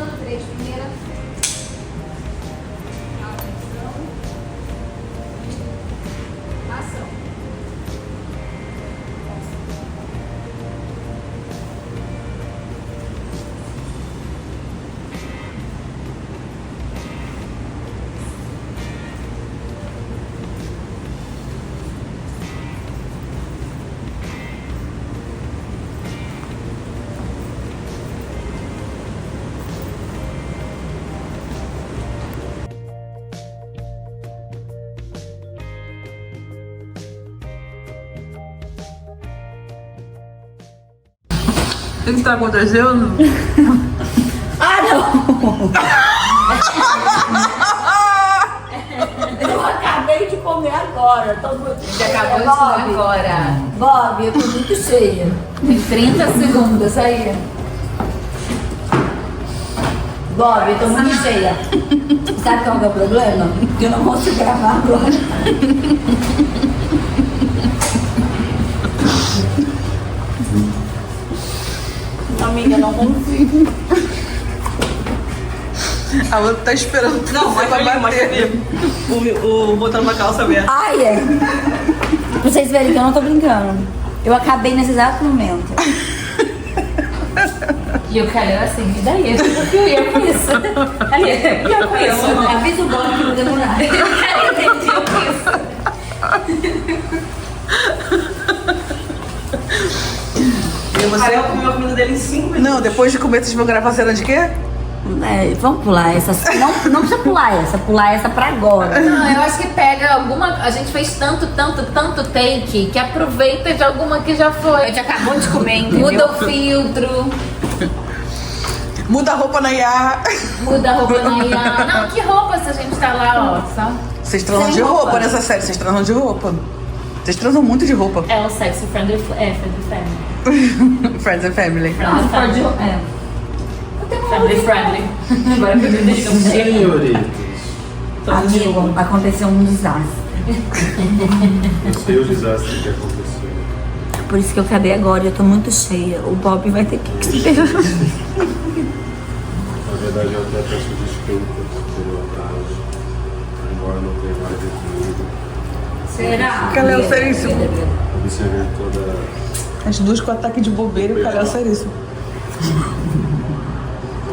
gravando, 3 primeira. Atenção. Ação. O que tá acontecendo? Ah, não! Eu acabei de comer agora. Você acabou de comer agora. Bob, eu tô muito cheia. Tem 30 segundos aí. Bob, eu tô muito cheia. Sabe qual que é o problema? Que eu não consigo gravar agora. Amiga, não consigo. A outra tá esperando Não, você mas pra mas bater. o botando na calça aberta. Ai, é. Pra vocês verem que eu não tô brincando. Eu acabei nesse exato momento. E o cara assim, e daí? Eu ia com isso. Aí, e eu com isso. Avisa o Bob que não demorar. O cara entendeu com isso. E você comeu a comida dele em 5 minutos. Não, depois de comer, vocês vão gravar cena de quê? É, vamos pular essa. Não precisa pular essa pra agora. Não, eu acho que pega alguma. A gente fez tanto take que aproveita de alguma que já foi. A gente acabou de comer, entendeu? Muda o filtro, Muda a roupa na IA. muda a roupa na IA. Não, que roupa se a gente tá lá, ó. Só. Vocês transam Sem de roupa roupa. nessa série, vocês transam de roupa. Vocês transam muito de roupa. É o sexo friendly family. Friends and Family. Family friendly. Agora que eu me deixo Senhoritas, Amigo, aconteceu um desastre. não sei o desastre que aconteceu. Por isso que eu acabei agora, eu tô muito cheia. O Bob vai ter que esperar. Na verdade, eu até peço desculpas pelo atraso, embora não tenha mais definido. Será? Calhau seríssimo. Observei toda. As duas com ataque de bobeira e o calhau seríssimo.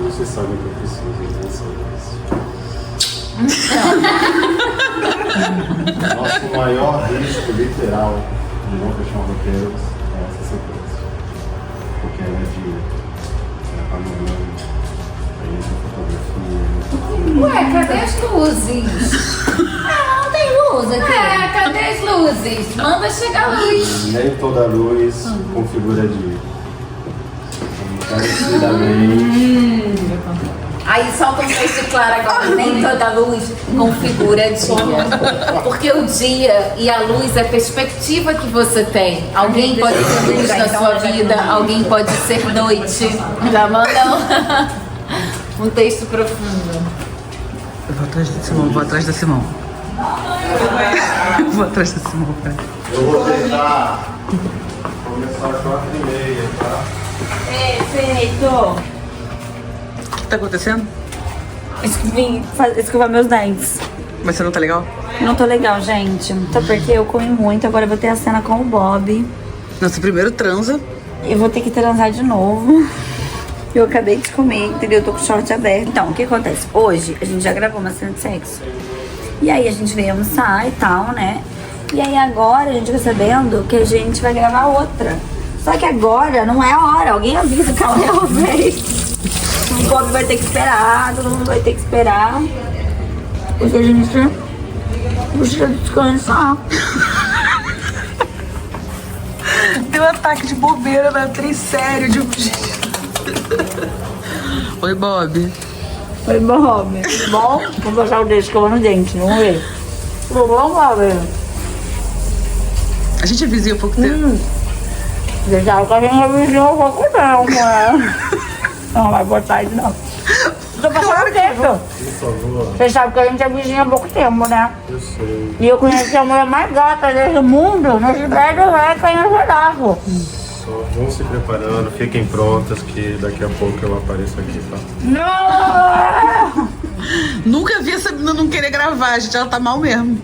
Vocês sabem o que eu preciso, né? Nosso maior risco literal de não fechar um roteiro é essa sequência. Porque ela é de panorama, aí essa fotografia. Ué, cadê as luzes? Não tem luz aqui. Cadê as luzes? Manda chegar a luz. Nem toda luz configura dia. Encarecidamente. Aí solta um texto claro agora. Nem toda luz configura dia. Porque o dia e a luz é a perspectiva que você tem. Alguém pode ser luz na sua vida, alguém pode ser noite. Já manda um texto profundo. Eu vou atrás da Simão, vou atrás da Simão. Vou atrás da Simão, cara. Eu vou tentar começar às 4h30, tá? Perfeito. O que tá acontecendo? Vim escovar meus dentes. Mas você não tá legal? Não tô legal, gente. Só porque eu comi muito, agora eu vou ter a cena com o Bob. Nossa, primeiro transa. Eu vou ter que transar de novo. Eu acabei de comer, entendeu? Eu tô com o short aberto. Então, o que acontece? Hoje, a gente já gravou uma cena de sexo. E aí, a gente veio almoçar e tal, né? E aí, agora, a gente ficou sabendo que a gente vai gravar outra. Só que agora não é a hora. Alguém avisa qual é a vez. O Bob vai ter que esperar, todo mundo vai ter que esperar. Porque a gente precisa descansar. Deu ataque de bobeira na atriz, sério. Oi, Bob. Foi bom, bom? Vamos passar o dedo escovando o dente, vamos ver. Vamos lá, velho. A gente é vizinho há pouco tempo. Você sabe que a gente é vizinho há pouco tempo, né? Não vai botar isso, não. Tô passando o tempo. Por favor, Você sabe que a gente é vizinho há pouco tempo, né? eu sei. E eu conheci a mulher mais gata desse mundo, nesse prédio é Canhão Geral. Só vão se preparando, fiquem prontas que daqui a pouco eu apareço aqui, tá? Nunca vi essa menina não querer gravar, gente. Ela tá mal mesmo.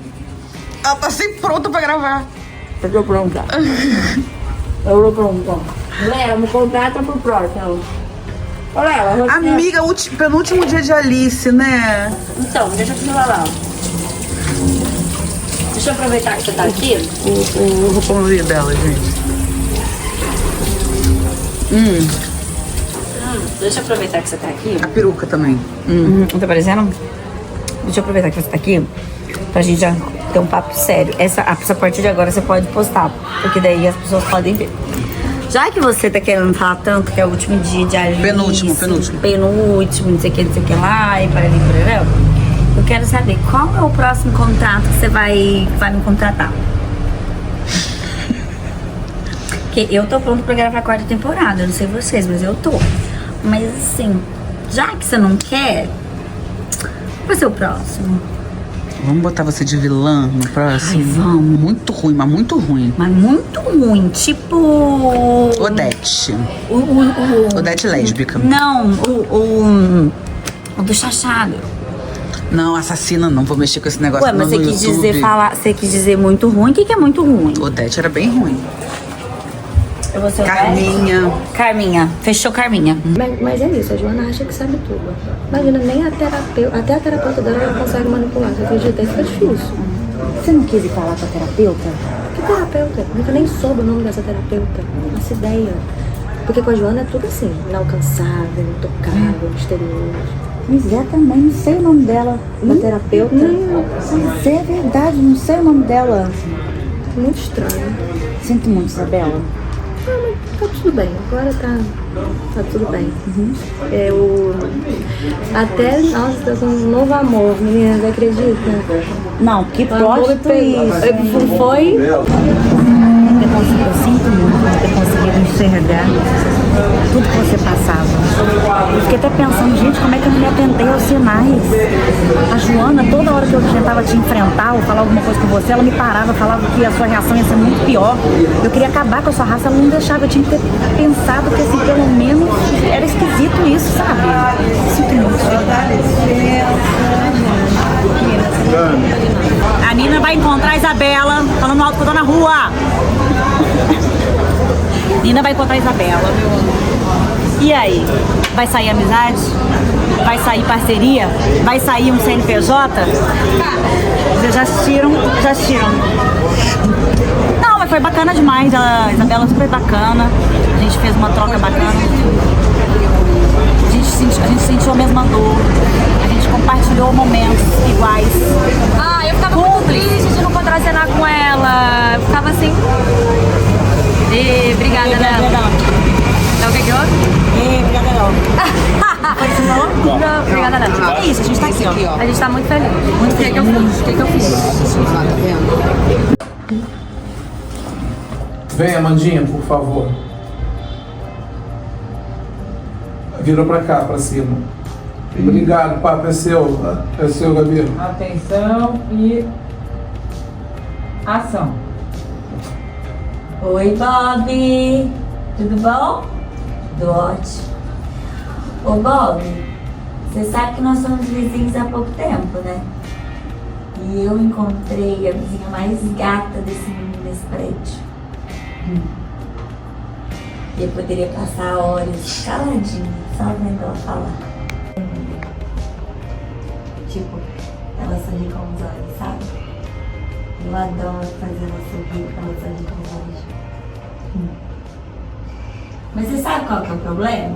Ela tá sempre pronta pra gravar. Eu tô pronta. Eu tô pronta. Léo, me contrata pro próximo. Ô, Léo, você... Amiga, penúltimo dia de Alice, né? Então, deixa eu te falar. Deixa eu aproveitar que você tá aqui. O roupãozinho dela, gente. Deixa eu aproveitar que você tá aqui. A peruca também. Tá aparecendo? Deixa eu aproveitar que você tá aqui pra gente já ter um papo sério. Essa a partir de agora você pode postar, porque daí as pessoas podem ver. Já que você tá querendo falar tanto que é o último dia de Alice, Penúltimo. penúltimo, não sei o que lá, e para ali, eu quero saber qual é o próximo contrato que você vai me contratar. Porque eu tô pronto pra gravar a 4ª temporada, eu não sei vocês, mas eu tô. Mas assim, já que você não quer, vai ser o próximo. Vamos botar você de vilã no próximo? Ai, vamos. Muito ruim, mas muito ruim. Mas muito ruim, tipo... Odete. O Odete lésbica. Não, o do Chachado. Não, assassina não, vou mexer com esse negócio. Ué, mas no você quis YouTube. você quis dizer muito ruim? O que é muito ruim? Odete era bem ruim. Eu vou ser o Carminha. Carminha. Fechou Carminha. Mas é isso, a Joana acha que sabe tudo. Imagina, nem até a terapeuta dela ela consegue manipular. Você acredita? Isso é difícil. Você não quis ir falar com a terapeuta? Que terapeuta? Nunca nem soube o nome dessa terapeuta. Não faço ideia. Porque com a Joana é tudo assim, inalcançável, intocável, misterioso. Mas é também, não sei o nome dela, da terapeuta. Mas é verdade, não sei o nome dela. Muito estranho. Sinto muito, Isabela. Tá tudo bem, agora tá tudo bem. Nossa, tô com um novo amor, meninas, acredita? Não, que O amor plot me pegou. twist. Foi? Eu sinto muito não ter conseguido enxergar tudo que você passava. Eu fiquei até pensando, gente, como é que eu não me atentei aos sinais? A Joana, toda hora que eu tentava te enfrentar ou falar alguma coisa com você, ela me parava, falava que a sua reação ia ser muito pior. Eu queria acabar com a sua raça, ela não deixava. Eu tinha que ter pensado que, assim, pelo menos era esquisito isso, sabe? Sinto muito. A Nina vai encontrar a Isabela falando alto que eu tô na rua. Nina vai encontrar a Isabela. E aí? Vai sair amizade? Vai sair parceria? Vai sair um CNPJ? Vocês já assistiram? Já assistiram? Não, mas foi bacana demais. A Isabela é super bacana. A gente fez uma troca bacana. A gente sentiu a mesma dor. A gente compartilhou momentos iguais. Ah, eu ficava muito triste de não contracenar com ela. Eu ficava assim. Obrigada, né? Então o que houve? Obrigada, não. Não, obrigada, não. É isso, a gente tá aqui, ó. A gente tá muito feliz. Muito feliz. O que eu fiz? Vem, Amandinha, por favor. Vira pra cá, pra cima. Obrigado, papo, é seu. É seu, Gabi. Atenção e ação. Oi, Bob. Tudo bom? Tudo ótimo. Ô, Bob, você sabe que nós somos vizinhos há pouco tempo, né? E eu encontrei a vizinha mais gata desse prédio. E eu poderia passar horas caladinha, só vendo ela falar. Tipo, ela sorri com os olhos, sabe? Eu adoro fazer ela sorrir quando ela sorri com os olhos. Mas você sabe qual que é o problema?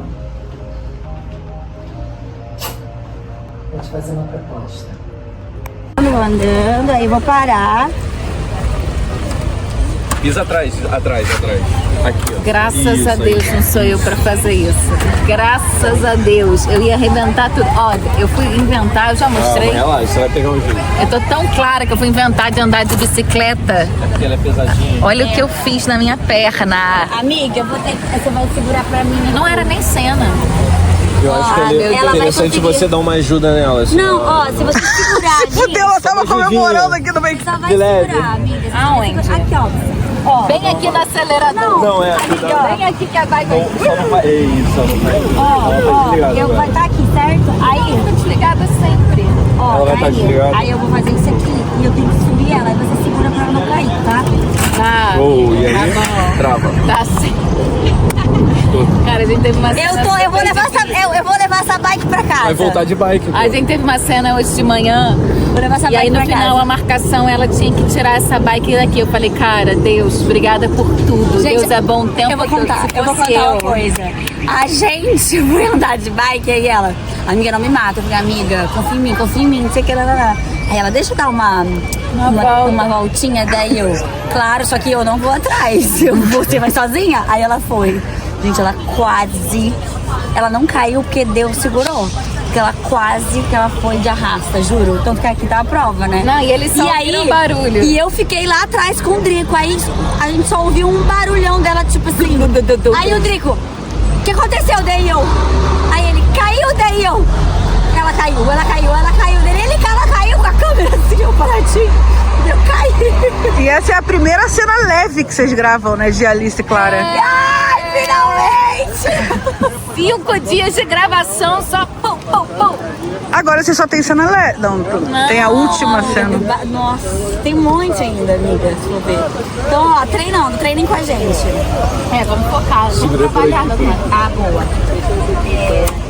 Vou te fazer uma proposta. Andando, aí vou parar. Pisa atrás. Aqui, ó. Graças a Deus não sou eu pra fazer isso. Graças a Deus. Eu ia arrebentar tudo. Ó, eu fui inventar, eu já mostrei. Relaxa, você vai pegar um jeito. Eu tô tão clara que eu fui inventar de andar de bicicleta. É porque ela é pesadinha. Olha o que eu fiz na minha perna. Amiga, eu vou ter que... Você vai segurar pra mim. Não era nem cena. Eu acho que meu Deus. é Ela vai interessante conseguir. você dar uma ajuda nela. Assim, Não, ó, se você segurar ali, Fudeu, ela tava comemorando aqui no meio. só vai de leve. segurar, amiga. Se você Aonde? segurar- Aqui, ó. Ó, Bem aqui no acelerador. Não, é. Bem aqui que a bike vai. Só não vai. É isso, só não vai. ó, Ela tá ó, desligada eu agora. vou estar aqui, certo? Aí, Fica desligada sempre. ó, Ela vai estar desligada. aí eu vou fazer isso aqui e eu tenho que subir ela. Aí você segura pra ela não cair, tá? Tá. Oh, e aí? Tá bom. Trava. Tá certo. Cara, a gente teve uma cena. Eu vou levar essa bike pra casa. Vai voltar de bike. A gente teve uma cena hoje de manhã. Vou levar essa E aí bike no pra final casa. a marcação ela tinha que tirar essa bike daqui. Eu falei, cara, Deus, obrigada por tudo. Gente, Deus é bom o tempo Eu vou todo. contar, Se eu vou fosse contar uma coisa. A gente foi andar de bike e aí ela, amiga, não me mata. Eu falei, amiga, confia em mim, não sei o que, lá. Aí ela, deixa eu dar uma voltinha, daí eu, claro, só que eu não vou atrás. Você vai sozinha? Aí ela foi. Gente, ela não caiu porque Deus segurou. Porque ela foi de arrasta, juro. Tanto que aqui tá a prova, né? Não, e eles só ouviram barulho. E eu fiquei lá atrás com o Drico. Aí a gente só ouviu um barulhão dela, tipo assim. Aí o Drico, o que aconteceu? Daí eu. Aí ele, caiu, daí eu. Ela caiu. Ela caiu com a câmera assim, eu paradinho. Eu caí. E essa é a primeira cena leve que vocês gravam, né? De Alice e Clara. Ai, finalmente! 5 dias de gravação, só pum, pum, pum. Agora você só tem cena leve. Não, tem a última cena. Nossa, tem um monte ainda, amiga, se for ver. Então, ó, treinem com a gente. É, vamos focar, vamos trabalhar agora. Ah, boa.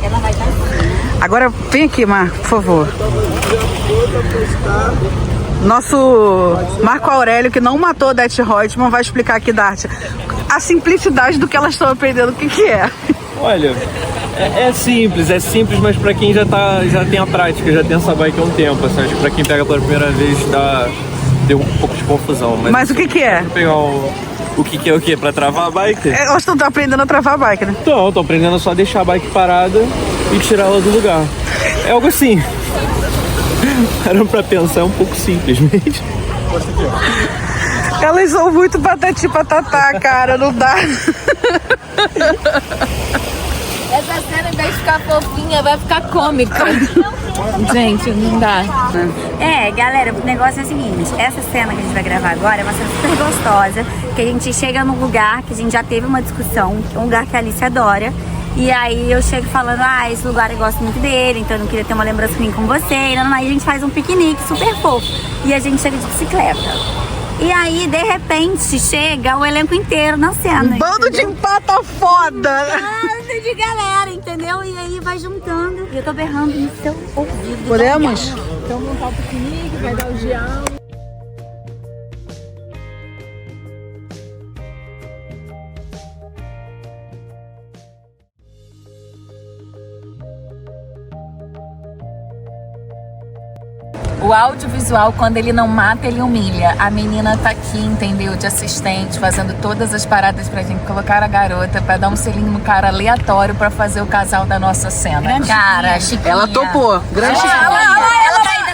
Ela vai estar assim. Agora vem aqui, Mar, por favor. Nosso Marco Aurélio, que não matou a Dete Reutemann, vai explicar aqui da arte a simplicidade do que elas estão aprendendo, o que é. Olha, é simples, mas pra quem já tem a prática, já tem essa bike há um tempo, assim, acho que pra quem pega pela primeira vez deu um pouco de confusão. Mas o que é? Vou pegar o que é o quê? Pra travar a bike? Elas estão aprendendo a travar a bike, né? Então, tô aprendendo a só deixar a bike parada e tirar ela do lugar. É algo assim. Parando pra pensar, é um pouco simples mesmo. Elas são muito patati patatá, cara, não dá. Essa cena, em vez de ficar fofinha, vai ficar cômica. Gente, não dá. É, galera, o negócio é o seguinte, essa cena que a gente vai gravar agora é uma cena super gostosa, que a gente chega num lugar que a gente já teve uma discussão, um lugar que a Alice adora, e aí eu chego falando, esse lugar eu gosto muito dele, então eu não queria ter uma lembrança ruim com você, e aí a gente faz um piquenique super fofo, e a gente chega de bicicleta. E aí, de repente, chega o elenco inteiro na cena. Um bando de empata foda! Bando de galera, entendeu? E aí vai juntando. E eu tô berrando no seu ouvido. Podemos? Então montar o piquenique, vai dar o geão. O audiovisual, quando ele não mata, ele humilha. A menina tá aqui, entendeu? De assistente, fazendo todas as paradas pra gente colocar a garota, pra dar um selinho no cara aleatório pra fazer o casal da nossa cena. Cara, Chiquinha. Ela topou. Grande Chiquinha. Ela tá indo.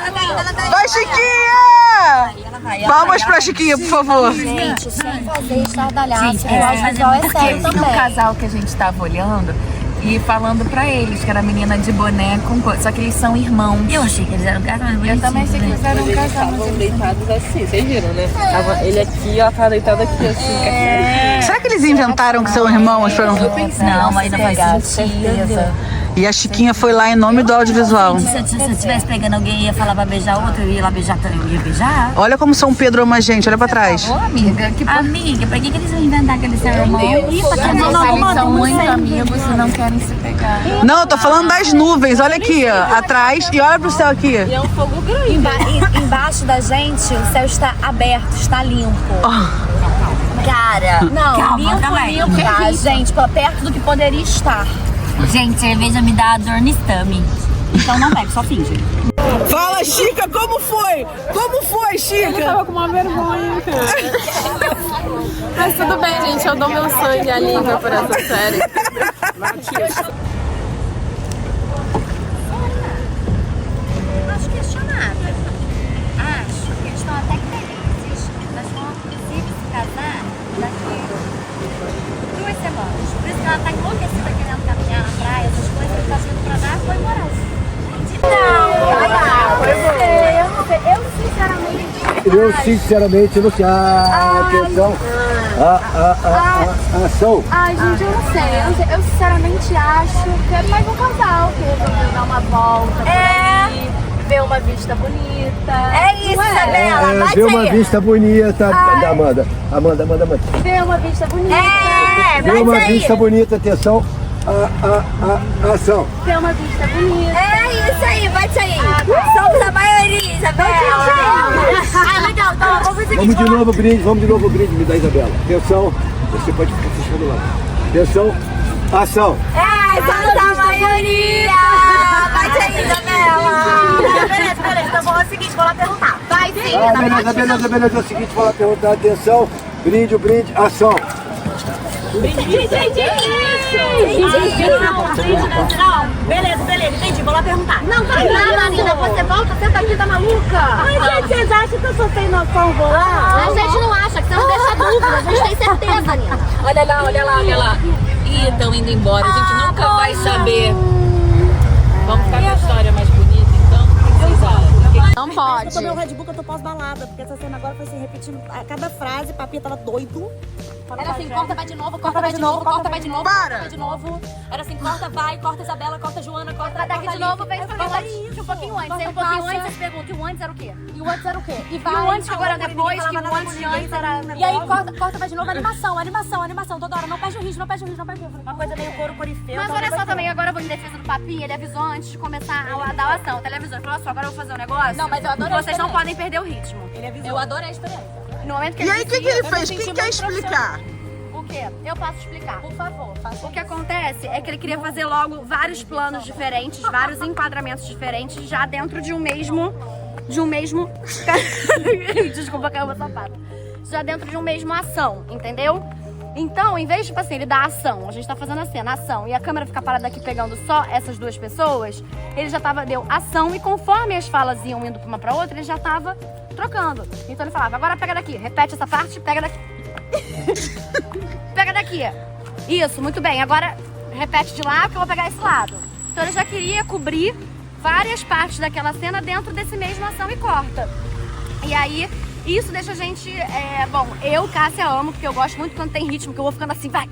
Vai, Chiquinha! Palmas pra Chiquinha, por favor. Gente, sem fazer estardalhaço, É, o audiovisual é sério porque também. o casal que a gente tava olhando e falando pra eles que era a menina de boné com coisa, só que eles são irmãos. Eu achei que eles eram casados. Eu também achei que eles eram um casal. Estavam deitados assim, vocês viram, né? Tava ele aqui, ela tava deitada aqui assim. Será que eles inventaram que são irmãos? Não, mas não faz sentido. E a Chiquinha foi lá em nome do audiovisual. Se eu estivesse pegando alguém e ia falar pra beijar outro, eu ia lá beijar também, eu ia beijar. Olha como São Pedro ama a gente, olha pra trás. Ô, amiga, que Amiga, pra que eles vão inventar que eles são irmãos? Ih, pra trazer eles são muito amigos e não querem se pegar. Não, eu tô falando das nuvens, olha aqui, ó, atrás, e olha pro céu aqui. E é um fogo grande. Embaixo da gente, o céu está aberto, está limpo. Cara, Não, calma, limpo, tá, gente, perto do que poderia estar. Gente, cerveja me dá dor no stomach. Então não bebe, só finge. Fala, Chica, como foi? Como foi, Chica? Tava com uma vergonha, cara. Mas tudo bem, gente. Eu dou meu sangue ali por essa série. Acho questionável. Acho que eles estão até que felizes. Elas vão, inclusive, se casar daqui 2 semanas. Por isso que ela tá enlouquecida querendo caminhar na praia, essas coisas, ele tá vindo pra dar foi moral. Não, eu não sei. Eu sinceramente Eu sinceramente não sei. Atenção. Ação. Ai, gente, eu não sei. Eu sinceramente acho que é mais um casal que resolveu dar uma volta por aí, ver uma vista bonita. É isso, Isabela. Bate Ver uma aí. vista bonita da Amanda. Amanda. Ver uma vista bonita. Ver uma bate aí. vista bonita, atenção. Ação. Ver uma vista bonita. É isso aí, bate aí. Somos a maioria, Isabela. Ah, legal. Então, vamos ver o seguinte. Vamos de novo o brinde, me dá, Isabela. Atenção. Você pode ficar fechando lá. Atenção. Ação. Somos a maioria. Bate aí, Isabela. Beleza. Então vamos ao seguinte, vou lá perguntar. Vai sim. Beleza. É o seguinte, vou lá perguntar. Atenção. Brinde, ação. Beleza, entendi, vou lá perguntar. Não vai nada, Nina. Você volta, senta aqui, tá maluca? Ai, gente, vocês acham que eu sou sem noção, vou lá? A gente não acha, que você não deixa dúvida. A gente tem certeza, Nina. Olha lá. Ih, estão indo embora. A gente nunca vai saber. Vamos ficar com a história mais bonita, então? O que vocês acham? Não pode. Eu tomei um Red Bull que eu tô pós-balada, porque essa cena agora foi se repetindo a cada frase, Papinha tava doido. Era assim, corta, vai de novo, corta, vai de novo, corta, vai de novo, Para! corta, vai de novo. Era assim, corta, vai, corta Isabela, corta Joana, corta daqui de novo, vem um pouquinho antes. Aí um pouquinho antes, vocês perguntam, e o antes era o quê? E o antes era o quê? E vai, o antes agora depois, que o antes de antes era... E aí corta, vai de novo, animação, toda hora, não perde o ritmo. Uma coisa meio couro corifeu. Mas olha só também, agora eu vou em defesa do Papinho, ele avisou antes de começar a dar a ação. Ele avisou, ele falou assim, agora eu vou fazer um negócio. Não, mas eu adorei. Vocês não podem perder o ritmo. Ele avisou. Eu adorei a experiência. No momento que E aí, o disse que ele isso, fez? eu me Quem senti quer muito explicar? O quê? Eu posso explicar. Por favor, faça. O que acontece é que ele queria fazer logo vários planos diferentes, vários enquadramentos diferentes, já dentro de um mesmo... Desculpa, caiu meu sapato. Já dentro de um mesmo ação, entendeu? Então, em vez de, tipo assim, ele dar ação, a gente tá fazendo a cena, ação, e a câmera fica parada aqui pegando só essas duas pessoas, ele já deu ação, e conforme as falas iam indo pra uma pra outra, ele já tava trocando. Então ele falava, agora pega daqui, repete essa parte, pega daqui. Pega daqui. Isso, muito bem. Agora repete de lá que eu vou pegar esse lado. Então ele já queria cobrir várias partes daquela cena dentro desse mesmo ação e corta. E aí, isso deixa a gente... bom, eu, Cássia, amo, porque eu gosto muito quando tem ritmo, que eu vou ficando assim, vai,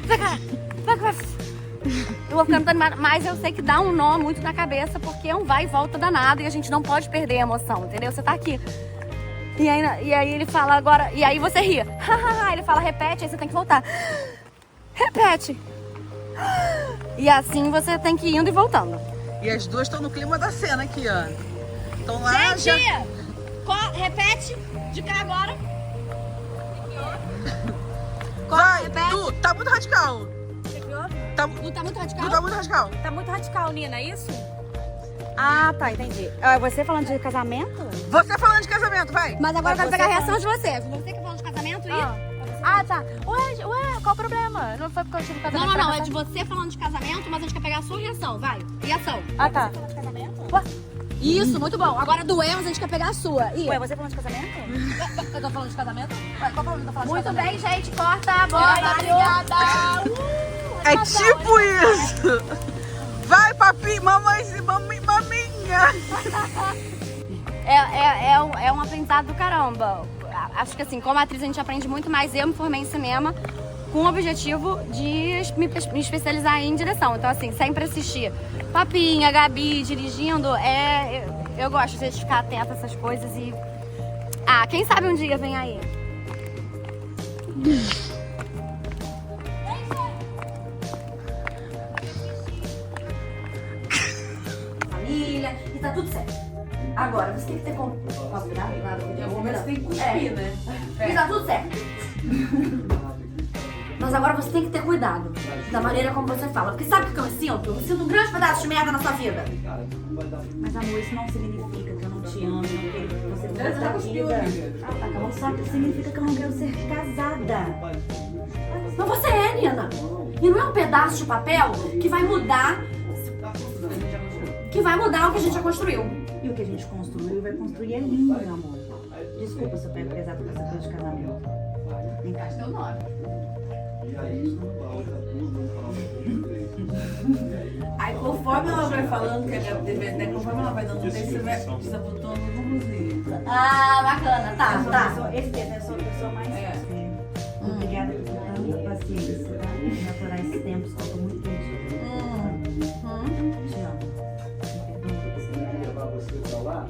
cara, vai. Eu vou ficando animada, mas eu sei que dá um nó muito na cabeça, porque é um vai e volta danado e a gente não pode perder a emoção, entendeu? Você tá aqui. E aí ele fala agora, e aí você ri. Ele fala, repete, aí você tem que voltar. Repete. E assim você tem que ir indo e voltando. E as duas estão no clima da cena aqui, ó. Estão lá Gente, já... repete de cá agora. Vai, repete. Tu, tá muito radical. Tá Tá muito radical? Tu tá muito radical. Tá muito radical, Nina, é isso? Ah, tá, entendi. Você falando de casamento? Você falando de casamento, vai. Mas agora eu quero Você pegar a falando- reação de vocês. Você que falou de casamento e... Tá. Ué, qual o problema? Não foi porque eu tive casamento. Não, é de você falando de casamento, mas a gente quer pegar a sua reação, vai. E ação. Ah, tá. Isso, muito bom. Agora do Emas a gente quer pegar a sua. E... Ué, você falando de casamento? Eu tô falando de casamento? Ué, qual o problema de falar de muito casamento? Muito bem, gente. Corta, bora. Obrigada. É tipo isso. Vai, papi, maminha. É um aprendizado do caramba. Acho que assim, como atriz a gente aprende muito mais. Eu me formei em cinema com o objetivo de me especializar em direção. Então assim, sempre assistir Papinha, Gabi, dirigindo, eu gosto de ficar atenta a essas coisas e... quem sabe um dia vem aí. Família, e tá tudo certo. Agora, você tem que ter cuidado, você tem que cuspir, né? E tá tudo certo. Mas agora você tem que ter cuidado da maneira como você fala. Porque sabe o que eu me sinto? Eu me sinto um grande pedaço de merda na sua vida. Mas amor, isso não significa que eu não te amo, que você não gosta da vida. Tá bom, só que significa que eu não quero ser casada. Mas você é, Nina. E não é um pedaço de papel que vai mudar... o que a gente já construiu. E o que a gente construiu vai construir é lindo, meu amor. Desculpa se eu pego pesado com essa coisa de casamento. Vem cá. Deu 9. Aí conforme ela vai falando que é DVD, conforme ela vai dando texto, você vai desabotando o númerozinho. Bacana, tá. Esse texto, eu sou mais... Obrigada por tanta paciência, tá? Por aturar esses tempos que eu tô muito triste. Te amo. levar você pra lá,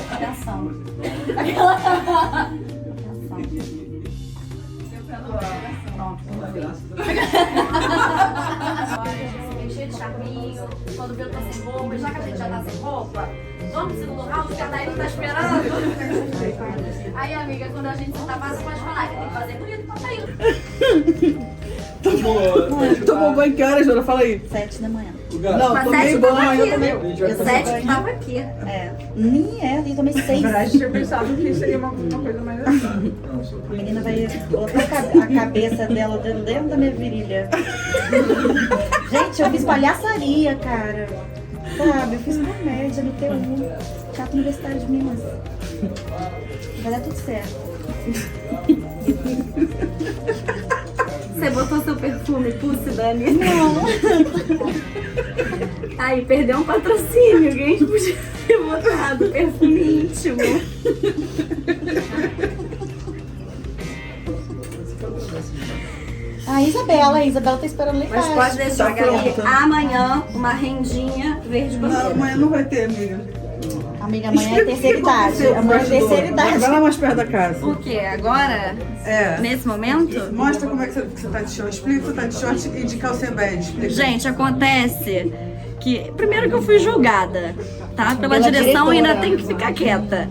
Coração. Pronto, vamos ver. Cheio de charminho, quando viu que tá sem roupa, já que a gente já tá sem roupa, vamos pro segundo round, que a Thaís tá esperando. Aí, amiga, quando a gente sentar, você pode falar que tem que fazer bonito pra Thaís. Tomou banho que horas, Jura? Fala aí. 7 da manhã. Não, Mas tomei 7 banho tava amanhã aqui. também. Eu 7 tava aqui. É. Nem é, eu tomei 6. Na verdade, tinha pensado que seria uma coisa mais assim. A menina vai botar a cabeça dela dentro da minha virilha. Gente, eu fiz palhaçaria, cara. Sabe, eu fiz comédia no TU. Teatro Universitário de Minas. Vai dar tudo certo. Você botou seu perfume Pussy, Dani? Não. Aí, perdeu um patrocínio. Alguém podia ter botado perfume íntimo. A Isabela tá esperando lá Mas embaixo. pode deixar, Tá galera. pronta. Amanhã, uma rendinha verde Não, bandeira. amanhã não vai ter, amiga. Amiga, amanhã é terceira idade. Amanhã é terceira idade. Vai lá mais perto da casa. O quê? Agora? É. Nesse momento? Mostra como é que você tá de short. Explica que você tá de short e de calcinha bege. Explica. Gente, acontece que... Primeiro que eu fui julgada, tá? Pela Pela direção e ainda diretora. tenho que ficar quieta.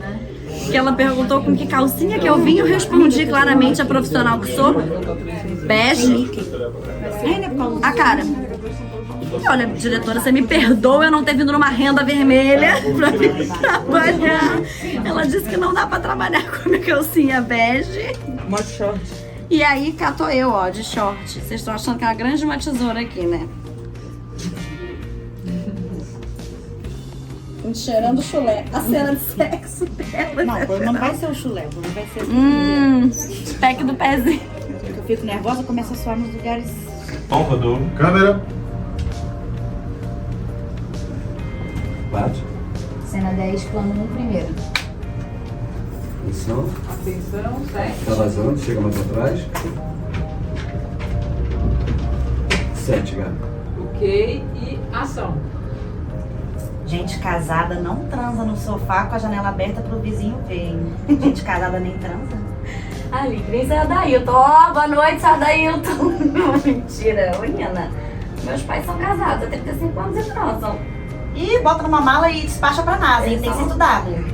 Que ela perguntou com que calcinha que eu vim, eu respondi claramente a profissional que sou. Bege. A cara. Olha, diretora, você me perdoa eu não ter vindo numa renda vermelha pra vir trabalhar. Ela disse que não dá pra trabalhar com a minha calcinha bege. Mostra o short. E aí, cá tô eu, ó, de short. Vocês estão achando que é uma grande uma tesoura aqui, né? Cheirando chulé. A cena de sexo dela. Não, o problema não vai ser o chulé, o problema vai ser o Pack do pezinho. eu fico nervosa, começa a suar nos lugares. Bom, rodou. Câmera. Bate. Cena 10, plano 1 primeiro. Atenção. Atenção, certo. Tá vazando, chega mais atrás. 7, gato. Ok, e ação. Gente casada não transa no sofá com a janela aberta pro vizinho ver, hein? Gente casada nem transa. Ali, vem ser Adailton. Ó, boa noite, Adailton. Mentira, menina. Meus pais são casados há 35 anos e transam. E bota numa mala e despacha pra NASA, hein? Tem cinto W.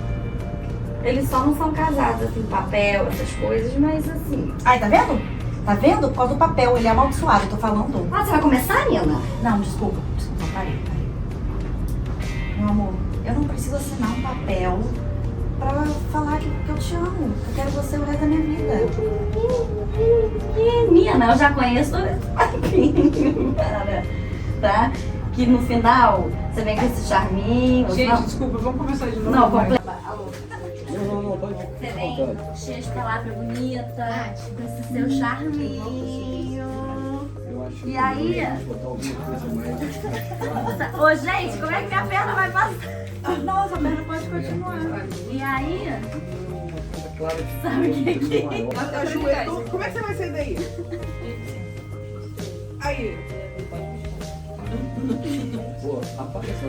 Eles só não são casados, assim, papel, essas coisas, mas assim... Ai, tá vendo? Tá vendo? Por causa do papel, ele é amaldiçoado, eu tô falando. Ah, você vai começar, Nina? Não, desculpa, parei. Meu amor, eu não preciso assinar um papel pra falar que eu te amo. Eu quero você o resto da minha vida. Nina, eu já conheço esse papinho, cara, tá? Que no final, você vem com esse charminho... Gente, não, desculpa, vamos começar de novo. não, vai. Alô. Você vem cheia de palavra bonita, com esse seu charminho. E aí? Ô, gente, como é que minha perna vai passar? Nossa, a perna pode continuar. E aí? Sabe o que é? Até o joelho. Como é que você vai sair daí? Aí.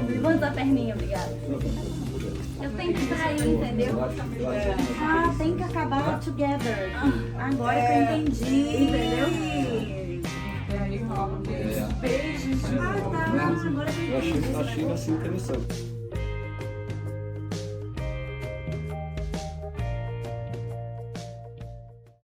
Levanta a perninha, obrigada. Eu tenho que sair, entendeu? Ah, tem que acabar together. Agora que eu entendi. Entendeu? E aí rola beijos de novo. Ah, tá. Agora que eu entendi. Achei assim interessante.